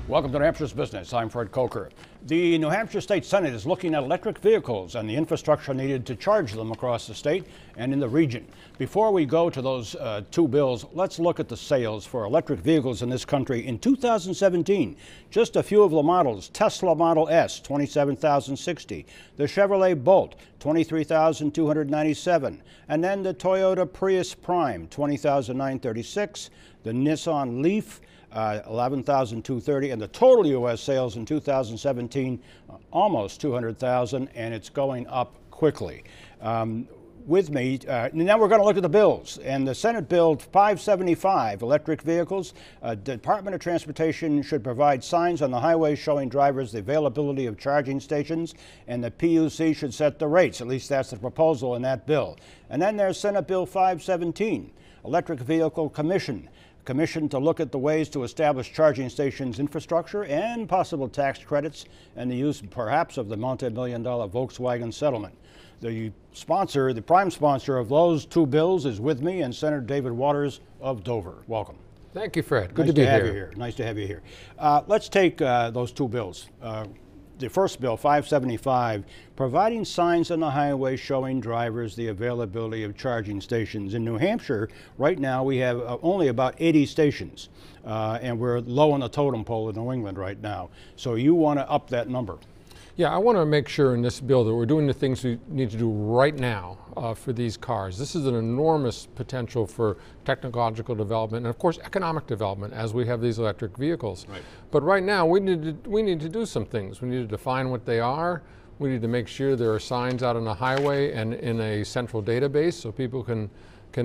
Welcome to New Hampshire's Business. I'm Fred Coker. The New Hampshire State Senate is looking at electric vehicles and the infrastructure needed to charge them across the state and in the region. Before we go to those two bills, let's look at the sales for electric vehicles in this country in 2017. Just a few of the models: Tesla Model S, 27,060; the Chevrolet Bolt, 23,297; and then the Toyota Prius Prime, 20,936; the Nissan Leaf, 11,230, and the total U.S. sales in 2017, almost 200,000, and it's going up quickly. With me, now we're going to look at the bills. And the Senate Bill 575, electric vehicles. Department of Transportation should provide signs on the highway showing drivers the availability of charging stations, and the PUC should set the rates. At least that's the proposal in that bill. And then there's Senate Bill 517, Electric Vehicle Commission to look at the ways to establish charging stations infrastructure and possible tax credits and the use perhaps of the multi-million-dollar Volkswagen settlement. The sponsor, the prime sponsor of those two bills is with me, and Senator David Waters of Dover. Welcome. Thank you, Fred. Good to be here. Nice to have you here. Let's take those two bills. The first bill, 575, providing signs on the highway showing drivers the availability of charging stations. In New Hampshire, right now, we have only about 80 stations, and we're low on the totem pole in New England right now. So you want to up that number. Yeah, I want to make sure in this bill that we're doing the things we need to do right now for these cars. This is an enormous potential for technological development and, of course, economic development as we have these electric vehicles. Right. But right now, we need to do some things. We need to define what they are. We need to make sure there are signs out on the highway and in a central database so people can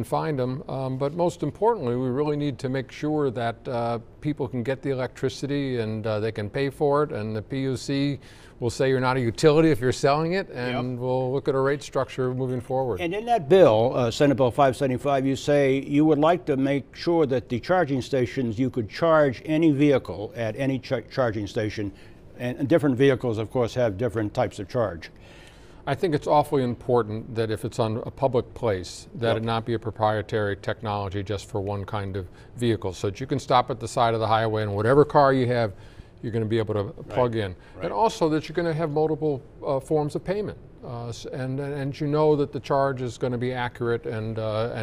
find them. But most importantly, we really need to make sure that people can get the electricity and they can pay for it, and the PUC will say you're not a utility if you're selling it, and we'll look at a rate structure moving forward. And in that bill, Senate Bill 575, you say you would like to make sure that the charging stations, you could charge any vehicle at any charging station, and different vehicles, of course, have different types of charge. I think it's awfully important that if it's on a public place, that it not be a proprietary technology just for one kind of vehicle, so that you can stop at the side of the highway and whatever car you have, you're going to be able to plug in. And also that you're going to have multiple forms of payment. And you know that the charge is going to be accurate and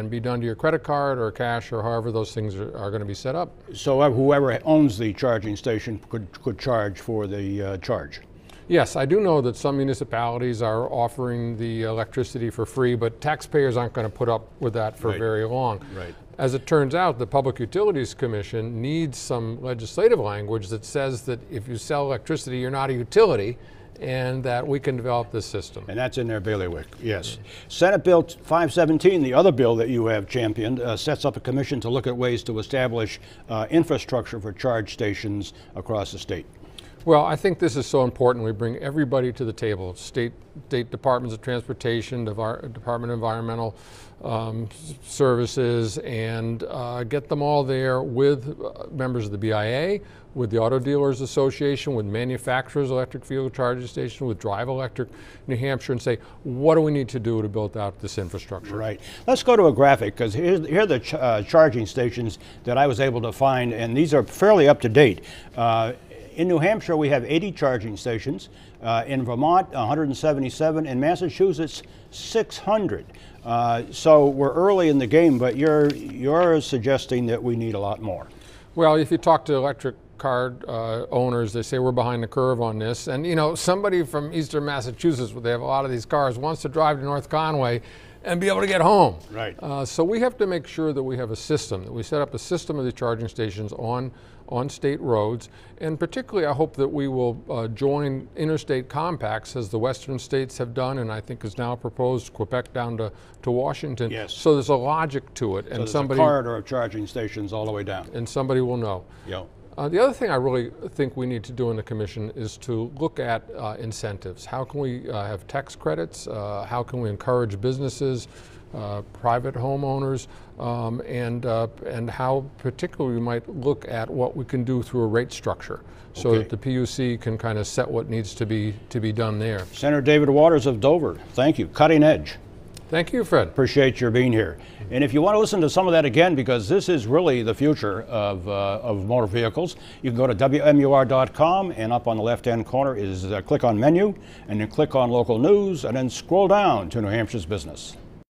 be done to your credit card or cash or however those things are going to be set up. So whoever owns the charging station could charge for the charge. Yes, I do know that some municipalities are offering the electricity for free, but taxpayers aren't going to put up with that for very long. Right. As it turns out, the Public Utilities Commission needs some legislative language that says that if you sell electricity, you're not a utility, and that we can develop this system. And that's in their bailiwick, yes. Senate Bill 517, the other bill that you have championed, sets up a commission to look at ways to establish infrastructure for charge stations across the state. Well, I think this is so important. We bring everybody to the table: state departments of transportation, Department of Environmental Services, and get them all there with members of the BIA, with the Auto Dealers Association, with manufacturers, electric vehicle charging station, with Drive Electric New Hampshire, and say, what do we need to do to build out this infrastructure? Right. Let's go to a graphic, because here are the charging stations that I was able to find, and these are fairly up to date. In New Hampshire, we have 80 charging stations. In Vermont, 177. In Massachusetts, 600. So we're early in the game, but you're suggesting that we need a lot more. Well, if you talk to electric car owners, they say we're behind the curve on this. And you know, somebody from eastern Massachusetts, where they have a lot of these cars, wants to drive to North Conway and be able to get home. Right. So we have to make sure that we have a system, that we set up a system of the charging stations on state roads, and particularly I hope that we will join interstate compacts as the western states have done, and I think is now proposed Quebec down to Washington. Yes. So there's a logic to it, and so there's a corridor of charging stations all the way down. And somebody will know. Yep. The other thing I really think we need to do in the commission is to look at incentives. How can we have tax credits? How can we encourage businesses, private homeowners, and how particularly we might look at what we can do through a rate structure, so that the PUC can kind of set what needs to be done there. Senator David Waters of Dover, thank you. Cutting edge. Thank you, Fred. Appreciate your being here. And if you want to listen to some of that again, because this is really the future of motor vehicles, you can go to WMUR.com, and up on the left-hand corner is click on menu, and then click on local news, and then scroll down to New Hampshire's business.